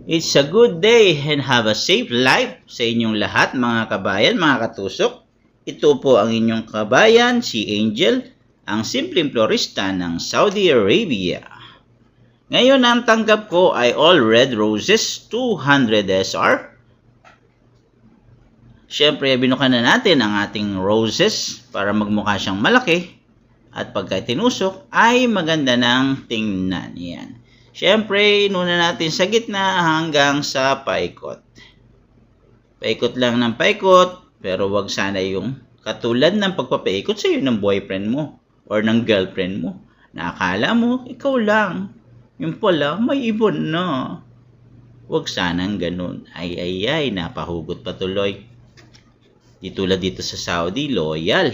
It's a good day and have a safe life sa inyong lahat mga kabayan, mga katusok. Ito po ang inyong kabayan, si Angel, ang simpleng florista ng Saudi Arabia. Ngayon ang tanggap ko ay all red roses 200 SR. Siyempre, binukan na natin ang ating roses para magmukha siyang malaki. At pagka tinusok ay maganda ng tingnan. Yan. Siyempre, inuna natin sa gitna hanggang sa paikot. Paikot lang ng paikot, pero wag sana yung katulad ng pagpapaikot sa iyo ng boyfriend mo or ng girlfriend mo. Na akala mo, ikaw lang. Yung pala, may ibon na. Wag sanang ganun. Ay, napahugot pa tuloy. Di tulad dito sa Saudi, loyal.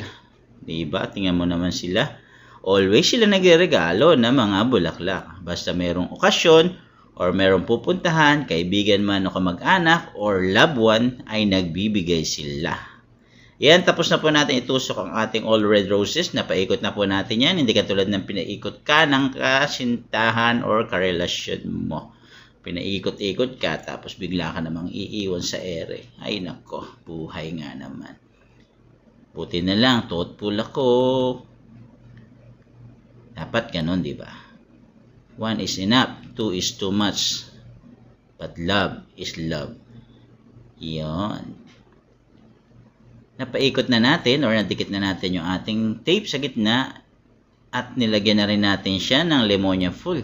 Diba? Tingnan mo naman sila. Always sila nagregalo ng mga bulaklak. Basta merong okasyon or merong pupuntahan, kaibigan man o kamag-anak or loved one, ay nagbibigay sila. Yan, tapos na po natin itusok ang ating all red roses. Napaikot na po natin yan. Hindi katulad ng pinaikot ka ng kasintahan or karelasyon mo. Pinaikot-ikot ka, tapos bigla ka namang iiwan sa ere. Ay nako, buhay nga naman. Buti na lang, thoughtful ako. Dapat ganun, di ba? 1 is enough, 2 is too much. But love is love. Yon. Napaikot na natin or nadikit na natin yung ating tape sa gitna at nilagyan na rin natin siya ng lemonia full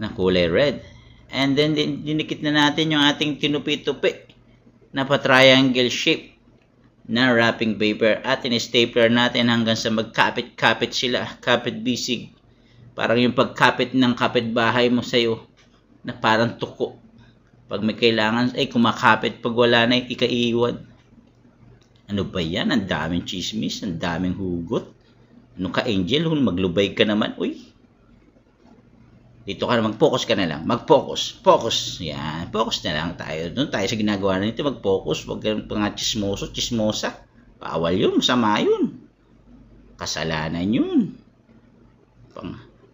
na kulay red. And then dinikit na natin yung ating tinupi-tupi na pa-triangle shape na wrapping paper at in-stapler natin hanggang sa magkapit-kapit sila, kapit-bisig. Parang yung pagkapit ng kapitbahay mo sa'yo na parang tuko. Pag may kailangan, ay kumakapit. Pag wala na, ikaiiwan. Ano ba yan? Ang daming chismis, ang daming hugot. Ano ka, Angel? Maglubay ka naman. Uy, dito ka na, mag-focus ka na lang. Mag-focus. Focus. Yan. Focus na lang tayo. Doon tayo sa ginagawa na nito. Mag-focus. Huwag kang mga chismoso, chismosa. Bawal yun. Masama yun. Kasalanan yun.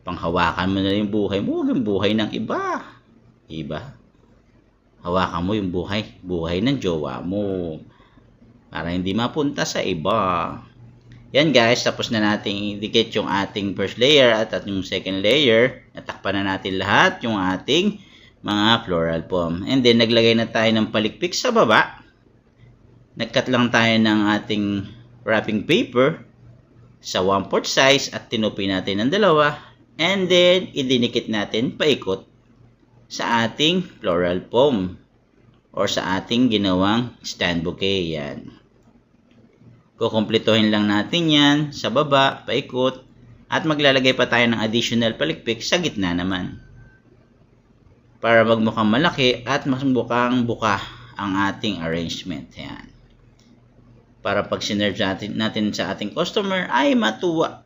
Panghawakan mo na yung buhay mo. Huwag yung buhay ng iba. Iba. Hawakan mo yung buhay. Buhay ng jowa mo. Para hindi mapunta sa iba. Yan guys, tapos na natin idikit yung ating first layer at yung second layer. Natakpan na natin lahat yung ating mga floral foam. And then naglagay na tayo ng palikpik sa baba. Nagcut lang tayo ng ating wrapping paper sa 1/4 size at tinupi natin ng dalawa. And then idinikit natin paikot sa ating floral foam or sa ating ginawang stand bouquet. Yan. Kukumplituhin lang natin yan sa baba, paikot, at maglalagay pa tayo ng additional palikpik sa gitna naman. Para magmukhang malaki at mas mukhang buka ang ating arrangement. Yan. Para pag sinerve natin sa ating customer ay matuwa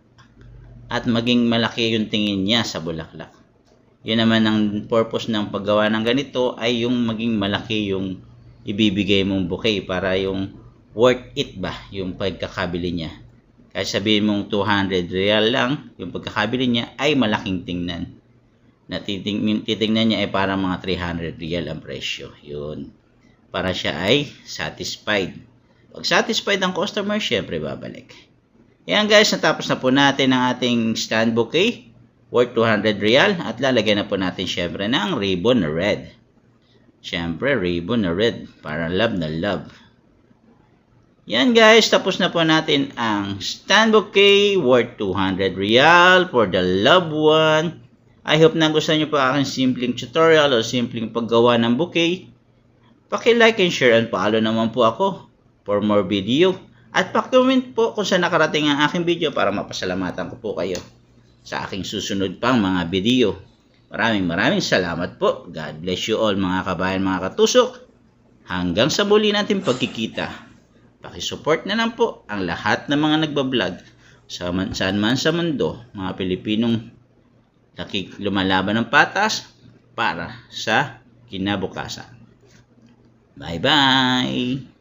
at maging malaki yung tingin niya sa bulaklak. Yun naman ang purpose ng paggawa ng ganito ay yung maging malaki yung ibibigay mong bouquet para yung worth it ba yung pagkakabili niya. Kahit sabihin mong 200 real lang, yung pagkakabili niya ay malaking tingnan. Na titingnan niya ay parang mga 300 real ang presyo. Yun. Para siya ay satisfied. Pag satisfied ang customer, syempre babalik. Yan guys, natapos na po natin ang ating stand bouquet worth 200 real at lalagyan na po natin syempre ng ribbon na red. Syempre, ribbon na red. Para love na love. Yan guys, tapos na po natin ang stand bouquet worth 200 real for the loved one. I hope na gusto nyo po aking simpleng tutorial o simpleng paggawa ng bouquet. Paki-like and share and follow naman po ako for more video. At paki-comment po kung saan nakarating ang aking video para mapasalamatan ko po kayo sa aking susunod pang mga video. Maraming salamat po. God bless you all mga kabayan, mga katusok. Hanggang sa muli natin pagkikita. Pakisupport na lang po ang lahat ng mga nagbablog saan man sa mundo, mga Pilipinong lumalaban ng patas para sa kinabukasan. Bye-bye!